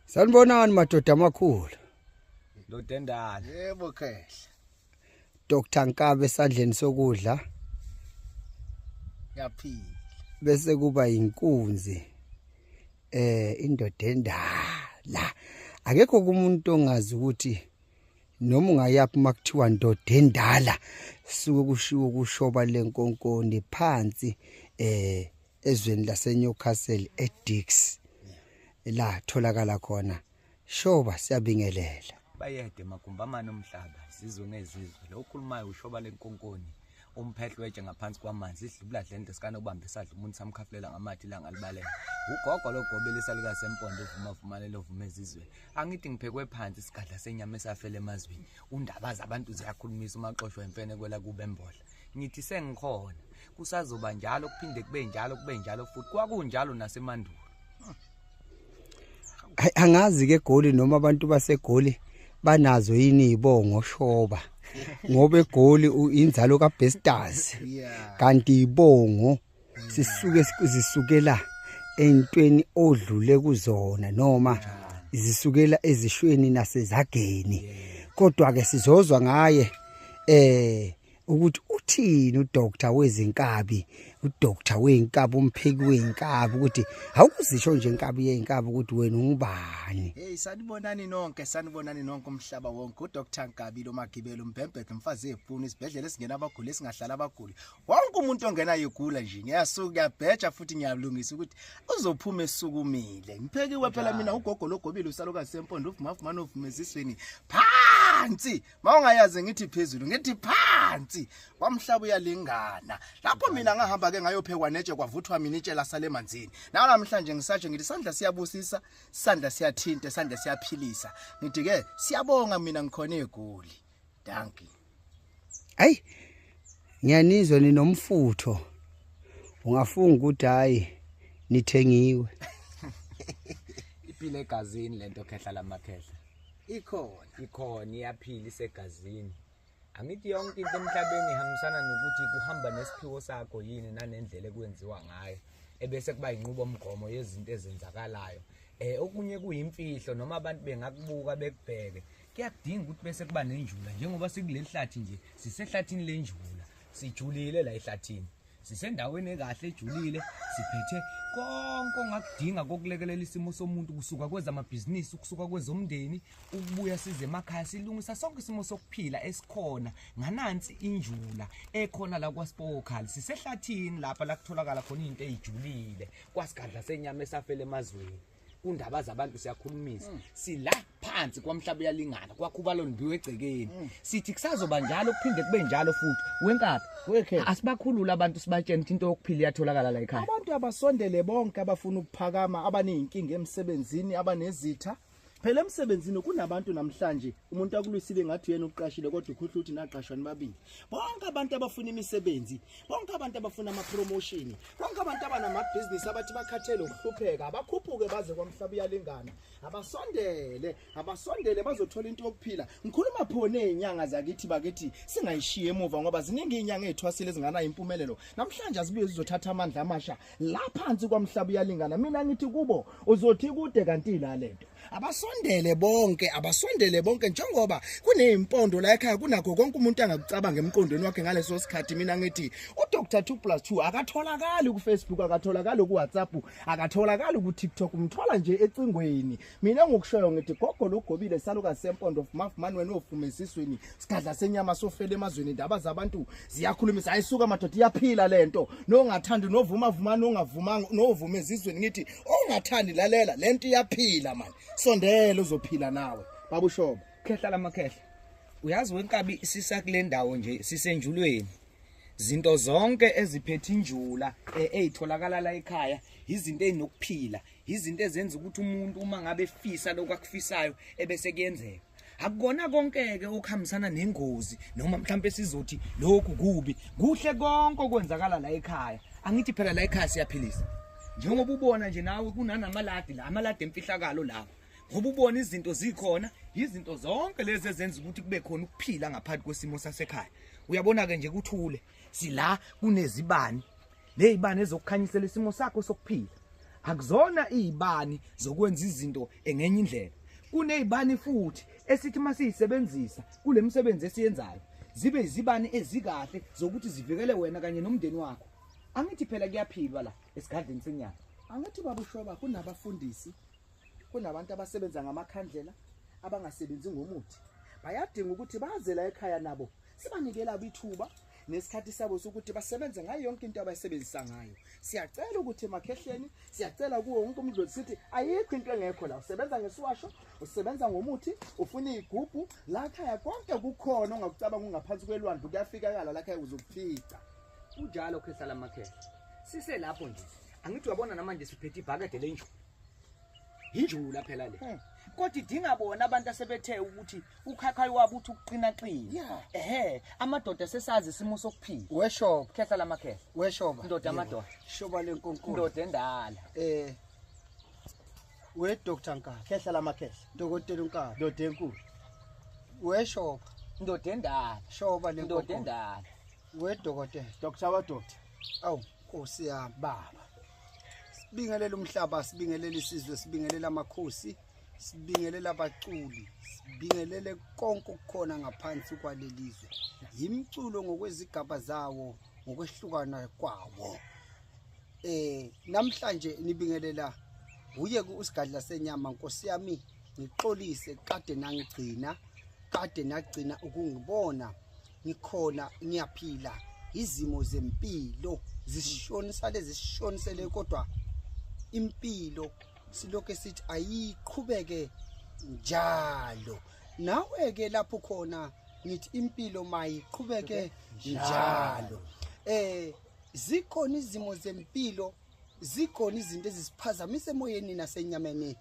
Sanibonani madoda amakhulu. Ndodendala. Yebo khehla. Dr Nkabe esandleni sokudla. Yaphila. Bese kuba inkunzi. Indodendala. Akekho kumuntu ongazi ukuthi noma ungayaphi makuthiwa ndodendala suke kushiwo kushoba lenkonkoni phansi ezweni laseNewcastle eDix. La tholakala khona shoba siyabingelela Bayede makumbamana omhlaba sizwe ngezizwe lo khulumayo ushoba lenkonkoni umphehlweje ngaphansi kwamanzi idlubula dlende sikana ubambe isadla umuntu samkhafulela ngamathi langa libalela ugogo logobelisa lika Sempondo uvuma lovume ezizwe angithi ngiphekwe phansi isigadla senyama esafele emazweni undaba zabantu ziyakhulumisa umaxoshwe emfene kwela kube embodla ngithi sengikhona kusazoba njalo kuphinde kube njalo futhi kwakunjalo nasemandulo. Angazi ke Goli noma abantu baseGoli banazo yini ibongo shoba ngoba eGoli inzalo kaBesters kanti ibongo sisuke sizisukela entweni odlule kuzona noma izisukela ezishweni nasezageni kodwa ke sizozwa ngaye ukuthi uthini uDoctor wezinkabi uDoctor weinkabi umpheki weinkabi ukuthi awukuzisho nje inkabi yeinkabi ukuthi wena ungubani. Hey sanibonani nonke umhlaba wonke uDoctor Nkabi lo Magibelo umbhembhethe umfazi ephuna isibhedlela esingena abaguli esingahlala abaguli wonke umuntu ongena yegula nje ngiyasuka yabheja futhi ngiyalungisa ukuthi uzophuma esukumile ngiphekiwe phela mina ugogo logobile usaloka Sempondo uvuma uvumezisweni phansi mawungayazi ngithi phezulu ngithi phansi kwamhlaba uyalingana lapho mina ngahamba ke ngayophekwa neje kwavuthwa mina itshela sale manzini namhlanje ngisatshe ngithi sandla siyabusisa sandla siyathinta sandla siyaphilisa ngithi ke siyabonga mina ngikhona eGoli danki. Hayi ngiyanizwa ninomfutho ungafunga ukuthi hayi nithengiwe Iphile egazini lento khehla lamakhehla ikhona iyaphila isegazini angithi yonke into emhlabeni ihambisana nokuthi kuhamba nesiphiwo sakho yini nanendlela ekwenziwa ngayo ebese kuba inqubo omgomo yezinto ezenzakalayo okunye kuyimfihlo noma abantu bengakubuka bekubheke kuyadinga ukuthi bese kuba nenjula njengoba sikuleli hlathi nje sisehlathini lenjula sijulile la ehlathini sisendaweni ekahle ejulile siphethe konke ongakudinga kokulekelela isimo somuntu kusuka kwezamabhizinisi kusuka kwezomndeni ukubuya size emakhaya silungisa sonke isimo sokuphila esikhona nganansi injula ekhona la kwaSpokhali sisehlathini lapha la kutholakala khona into ezijulile kwasigadla senyama esafele emazweni undaba zabantu siyakhulumisa sila phansi kwamhlaba uyalingana kwakhubalo ndiwe egcekeni sithi kusazoba njalo kuphinde kube njalo futhi wenkabi wekhe asibakhulula abantu sibatshena into yokuphila iyatholakala la ekhaya abantu abasondele bonke abafuna ukuphakama abanezinkinga emsebenzini abanezitha phela emsebenzini kunabantu namhlanje umuntu akulwisile ngathi yena uqashile kodwa ukhuhla uthi naqashwa nibabili bonke abantu abafuna imisebenzi bonke abantu abafuna ama promotion bonke abantu abanamabhizinisi abathi bakhathele ukuhlupheka abakhuphuke baze kwamhlaba uyalingana abasondele bazothola into yokuphila ngikhuluma phone ezinyanga zakithi bakithi singayishiye emuva ngoba ziningi izinyanga ezithwasile ezingana impumelelo namhlanje azibuye zizothatha amandla amasha la phansi kwamhlaba uyalingana mina ngithi kubo uzothi kude kanti la lento abasondele bonke njengoba kunezimpondo la ekhaya kunakho konke umuntu angakucabanga emqondweni wakhe ngaleso sikhathi mina ngithi uDr 2+2 akatholakali ku Facebook akatholakali ku WhatsApp akatholakali ku TikTok umthola nje ecingweni mina ngokushoyo ngithi gogo logobile saluka Sempondo of Mafumani wena ofumesisweni sigadla senyama sofela emazweni indaba zabantu ziyakhulumisa ayisuka madoda iyaphila lento nongathandi novuma nongavumanga novume ezizweni ngithi ongathandi lalela lento iyaphila man sondela uzophila nawe babushobo khehla lamakhehla uyazi wenkabi sisakule ndawo nje sisenjulweni zinto zonke eziphethe injula ezitholakala la ekhaya izinto ezinokuphila izinto ezenza ukuthi umuntu uma ngabe efisa lokufisayo ebese kuyenzeka akukona konke ke okuhambisana nengozi noma mhlambe sizothi lokhu kubi kuhle konke okwenzakala la ekhaya angithi phela la ekhaya siyaphilisa njengoba ubona nje nawe kunanamaladi la amaladi emfihlakalo lapha ngoba ubona izinto zikhona izinto zonke lezi ezenza ukuthi kube khona ukuphila ngaphansi kwesimo sasekhaya. Uyabona ke nje kuthule sila kunezibani lezibani ezokukhanyisela isimo sakho sokuphila. Akuzona izibani zokwenza izinto engenye indlela. Kunezibani futhi esithi masiyisebenzisa kule misebenzi esiyenzayo zibe izibani ezikahle zokuthi zivikele wena kanye nomndeni wakho. Angithi phela kuyaphilwa la esigadleni senyanga. Angithi babushoba kunabafundisi kunabantu abasebenza ngamakhandlela abangasebenzi ngomuthi. Bayadinga ukuthi baze la ekhaya nabo sibanikela abithuba nesikhathi sabo sokuthi basebenze ngayo yonke into abayisebenzisa ngayo. Siyacela ukuthi emakhehleni, siyacela kuwo wonke umdloli sithi ayikho into engekho la. Usebenza ngesiwasho, usebenza ngomuthi, ufuna igubhu, la ekhaya konke kukhona ongakucabanga ungaphansi kwelwandle kuyafikakala la ekhaya uzokufika. Unjalo khehla lamakhehla. Sise lapho nje. Angithi uyabona namanje siphethe ibhakede lenju. Injula phela le. Kodwa idinga bona abantu asebethe ukuthi ukhakhayi wabo uthi uqina qina. Amadoda sesazi isimo sokuphila. Weshoba, Khehla lamakhehla. weshoba. Ndoda amadoda. Shoba lenkonkolo. Ndoda endala. We Dr. Nkala, Khehla lamakhehla. Dokotela Nkala. Ndoda enkulu. Weshoba, Ndoda endala. shoba Ndoda lenkonkolo. endala. We dokotela. Dr. Wadoda. Awu, Nkosi yami baba. Sibingelela umhlaba, sibingelela isizwe, sibingelela amakhosi, sibingelela abaculi, sibingelele konke ukukhona ngaphansi kwalelizwe. Yimculo ngokwezigaba zawo, ngokwehlukana kwawo. Namhlanje nibingelela uye kusigadla senyama Nkosi yami, ngixolise kade nagcina ukungibona ngikhona ngiyaphila. Izimo zempilo zishonisele kodwa impilo silokho sithi ayiqhubeke njalo. Nawe ke lapho khona ngithi impilo mayiqhubeke njalo. Zikhona izimo zempilo, zikhona izinto ezisiphazamise emoyeni nasenyameni,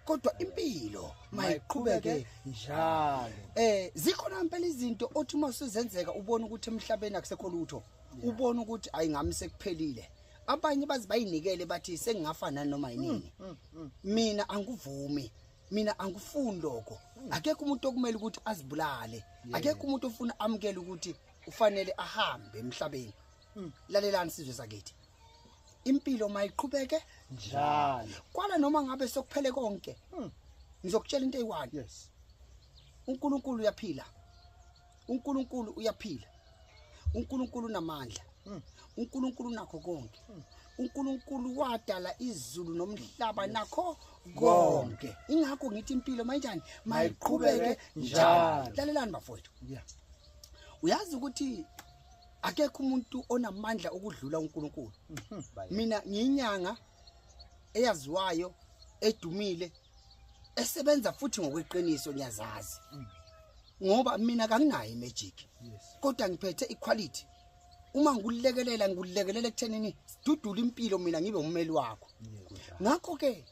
kodwa impilo mayiqhubeke njalo. Zikhona impela izinto othi uma usuzenzeka ubona ukuthi emhlabeni akusekho lutho, ubona ukuthi ayingami sekuphelile. Abanye bazi bayinikele bathi sengingafana noma yini. Mina angivumi, mina angifuni lokho. Akekho umuntu okumele ukuthi azibulale, akekho umuntu ofuna amukele ukuthi ufanele ahambe emhlabeni. Lalelani sizwe sakithi, impilo mayiqhubeke njalo. Kwala noma ngabe sokuphele konke. Ngizokutshela into eyiwani. Yes. uNkulunkulu uyaphila. uNkulunkulu uyaphila. uNkulunkulu namandla. uNkulunkulu nakho konke. uNkulunkulu wadala izulu nomhlaba nakho konke. Ingakho ngithi impilo mayinjani mayiqhubeke njalo. Lalelani bafowethu. Yeah. Uyazi ukuthi akekho umuntu onamandla okudlula uNkulunkulu. Mina ngiyinyanga eyaziwayo, edumile, esebenza futhi ngokweqiniso ngiyazazi. Ngoba mina kanginayo imagic. Kodwa ngiphethe equality. Uma ngikulekelela ekuthenini sidudula impilo mina ngibe ummeli wakho. Ngakho ke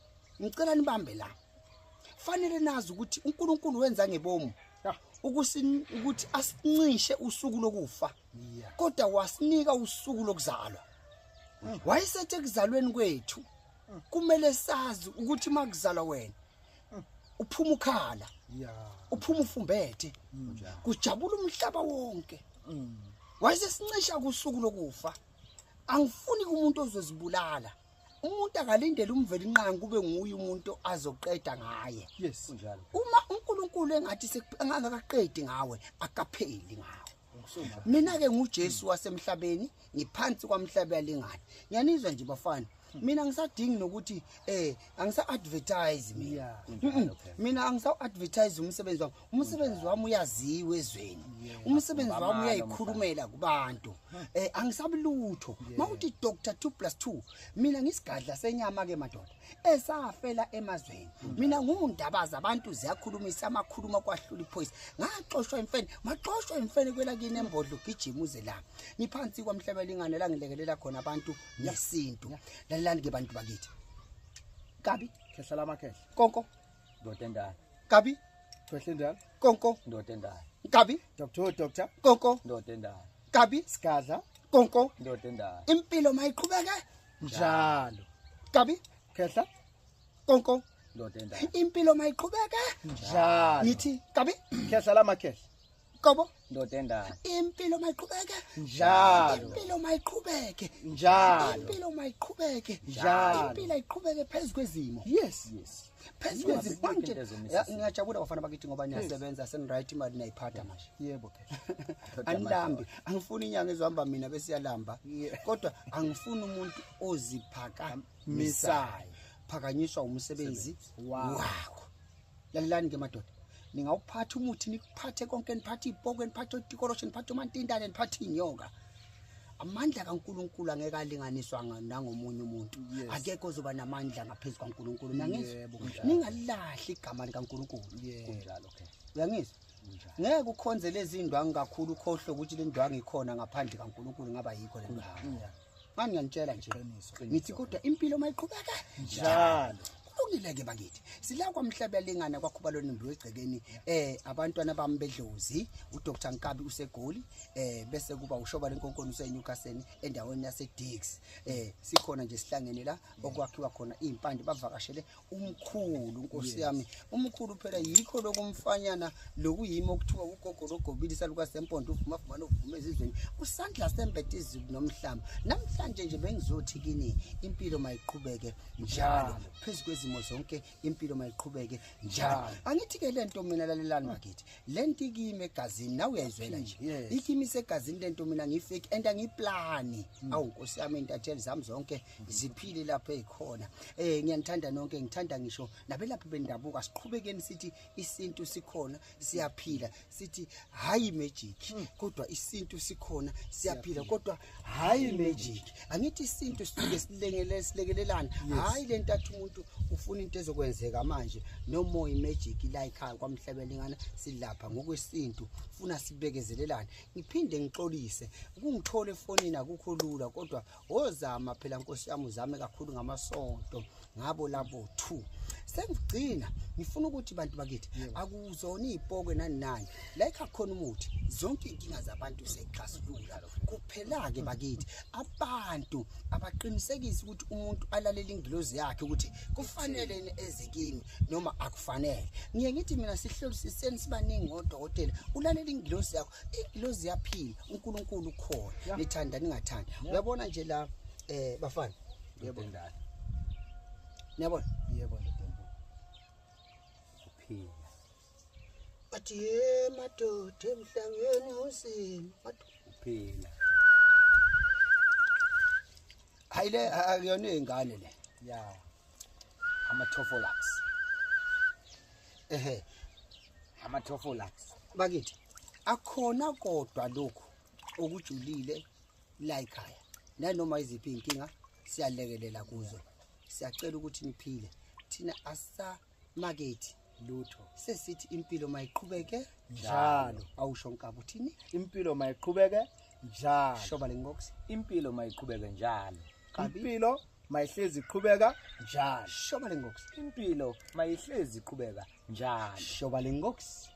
ngicela nibambe la. Fanele nazi ukuthi uNkulunkulu wenza ngebomu ukuthi asincishe usuku lokufa. Kodwa wasinika usuku lokuzalwa. Wayesethe kuzalweni kwethu kumele sazi ukuthi makuzalwa wena uphuma ukhala, uphuma ufumbethe, kujabula umhlaba wonke. Wayesesincisha kusuku lokufa. Angifuni umuntu ozozibulala. Umuntu akalindele umveli inqanga kube nguye umuntu azoqeda ngaye. Yes. Uma uNkulunkulu engathi angakaqedi ngawe akapheli ngawe. Mina ke nguJesu wasemhlabeni, ngiphansi kwamhlaba yalingana. Ngiyanizwa nje bafana. Mina ngisadingi nokuthi angisa advertise mina. Mina angisa advertise umsebenzi wami. Umsebenzi wami uyaziwe ezweni. Umsebenzi wami uyayikhulumela kubantu. Angisabulutho. Mawuthi Dr. 2+2, mina ngisigadla senyama ke madoda. Esafela emazweni. Mina ngundabaza abantu ziyakhulumisa amakhuluma kwahlula iphoyisa. Ngaxoshwa imfene, maxoshwa imfene kwela kini embodlo gijimuze la. Ngiphansi kwamhlaba lingane la ngilekelela khona abantu yesintu. Lalelani ke bantu bakithi. Kabi Khehla lamakhehla. konko Ndoda endala. kabi Khehla ndala. konko Ndoda endala. kabi Doctor. konko Ndoda endala. kabi Sigadla konko. Ndoda endala. Impilo mayiqhubeke njalo. kabi Khehla konko ndoda endala impilo mayiqhubeka njalo ngithi kabi khehla lamakhehla gobo ndoda endala impilo mayiqhubeka njalo impilo mayiqhubeke njalo impilo mayiqhubeke Njalo. impilo ayiqhubeke phezulu kwezimo yes phezulu kwezimo Ungabibiki manje into ezomisisa. ngiyajabula bafana bakithi ngoba niyasebenza seni-right imali niyayiphatha manje yebo khehla anilambi angifuni inyanga ezohamba mina besiyalamba kodwa angifuni umuntu oziphakamisayo phakanyiswa umsebenzi wakho lalelani ke madoda ningawuphatha umuthi nikuphathe konke niphathe ibhokwe niphathe utikorosho niphathe umantindane niphathe inyoka amandla kaNkuluNkulu angeke alinganiswa nangomunye umuntu akekho ozoba namandla ngaphezulu kaNkuluNkulu nangizwa ningalahli igama likaNkuluNkulu kunjalo ke uyangizwa ngeke ukhonze lezi indwangu kakhulu ukhohle ukuthi le ndwangu ikhona ngaphandle kaNkuluNkulu ngaba yikho le ndwangu ngani ngiyanitshela nje ngithi kodwa impilo mayiqhubeka njalo kulungile-ke bakithi sila kwamhlaba yalingana kwakhubalweni mndu wegcekeni abantwana bami bedlozi uDr Nkabi usegoli bese kuba ushoba lenkonkoni useNewcastle endaweni yaseDix sikhona nje sihlangene la okwakhiwa khona impande bavakashele umkhulu Nkosi yami umkhulu phela yikho lokumfanyana lokuyimo okuthiwa ugogo logobili saluka sempondo uvuma uvuma uvuma ezizweni usandla sembethe izulu nomhlamba namhlanje nje bengizothi kini impilo mayiqhubeke njalo phezulu izimo zonke impilo mayiqhubeke njalo angithi ke lento mina lalelani bakithi lento ikime egazini nawe uyayizwela nje ikimi segazini lento mina ngifake and angiplani awu Nkosi yami intatheli zami zonke ziphile lapha ekhona ngiyanithanda nonke ngithanda ngisho nabelaphi bendabuka siqhubekeni sithi isintu sikhona siyaphila sithi hayi magic kodwa isintu sikhona siyaphila kodwa hayi magic angithi isintu sifike silekelelana hayi lentathu umuntu ufuna into ezokwenzeka manje noma imagic la ekhaya kwamhlabelingana silapha ngokwesintu ufuna sibekezelelane ngiphinde ngixolise ukungithola efonini akukho lula kodwa ozama phela Nkosi yami uzame kakhulu ngamasonto ngabo labo 2 sengigcina ngifuna ukuthi bantu bakithi akuzona izipokwe nani la ekhona umuthi zonke inkinga zabantu sexasulula kuphela ke bakithi abantu abaqinisekisa ukuthi umuntu alalela ingilozi yakhe ukuthi kufanele ezikini noma akufanele ngiye ngithi mina sihlolisiseni sibaningi ngodokotela ulalela ingilozi yakho ingilozi yaphila uNkulunkulu ukhona nithanda ningathanda uyabona nje la bafana yebo ndala niyabona yebo ndoda kuphila bathi madoda emhlangeni uzima kuphila hayile akuyona ingane le ya ama-topholax ama-topholax bakithi akhona kodwa lokho okujulile la ekhaya nanoma iziphi inkinga siyalekelela kuzo siyacela ukuthi niphile thina asamakethi lutho sesithi impilo mayiqhubeke njalo awusho Nkabi uthini impilo mayiqhubeke njalo shoba lengoksi impilo mayiqhubeke njalo impilo mayihlezi iqhubeka njalo shoba lengoksi impilo mayihlezi iqhubeka njalo shoba lengoksi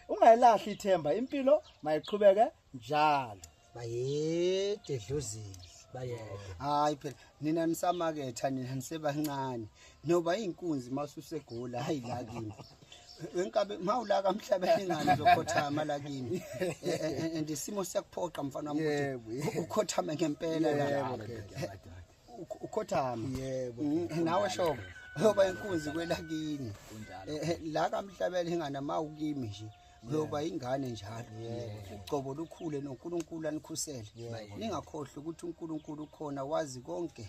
ungayilahli ithemba impilo mayiqhubeke njalo bayede dlozini bayede hayi phela nina nisamaketha nina nisebancane noba inkunzi masusegola hayi la kimi wenkabe mawulaka emhlabeni ngani uzokhothama la kimi andisimo siyakuphoqa mfana wami ukuthi ukhothame ngempela la ukhothama yebo nawe shoba ngoba inkunzi kwela kini la kamhlabeni ngana mawukimi nje ngoba ingane njalo ugcobo lukhule noNkulunkulu anikhusele ningakhohle ukuthi uNkulunkulu ukhona wazi konke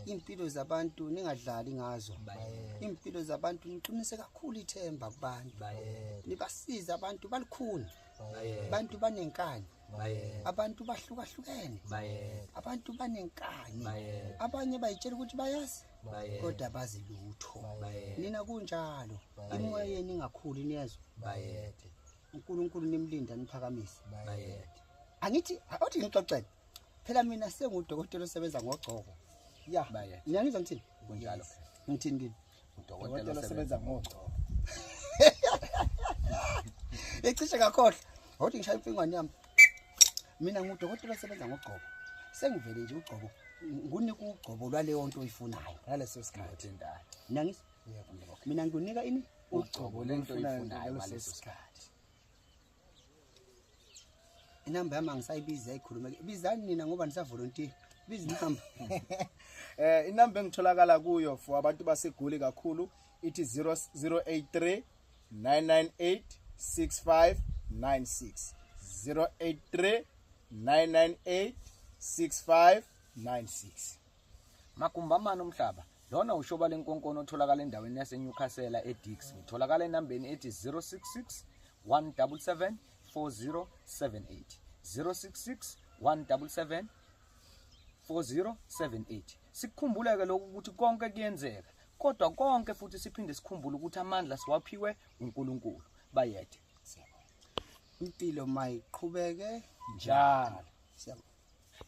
impilo zabantu ningadlali ngazo impilo zabantu niqinise kakhulu ithemba kubantu nibasiza abantu balikhuni abantu banenkani abantu bahlukahlukene abantu banenkani abanye bayitshela ukuthi bayazi kodwa bazi lutho nina kunjalo imoyeni ingakhuli niyezwa uNkulunkulu nimlinda niphakamise angithi awuthi ngixoxele phela mina sengudokotela osebenza ngogcoko ya niyangizwa ngithini kunjalo ngithini kini udokotela osebenza ngogcoko ecishe kakhohle awuthi ngishaya imfingwane yami mina ngudokotela osebenza ngogcoko sengivele nje ugcobo ngunika ugcobo lwaleyo nto oyifunayo ngaleso sikhathi ndala nangisi mina ngikunika ini ugcobo lento oyifunayo ngaleso sikhathi. inamba yami angisayibiza ikhuluma bizani nina ngoba nisavolunteer biza inamba Inamba engitholakala kuyo for abantu basegoli kakhulu ithi 083 998 6596 083 998 6596. Makumbamana umhlaba lona ushoba lenkonkono otholakala endaweni yase Newcastle eDix utholakala enambeni ethi 066 177 4078 066 177 4078. Sikukhumbuleke lokhu ukuthi konke kuyenzeka kodwa konke futhi siphinde sikhumbule ukuthi amandla siwaphiwe uNkulunkulu. Bayethe impilo mayiqhubeke njalo. siyabonga.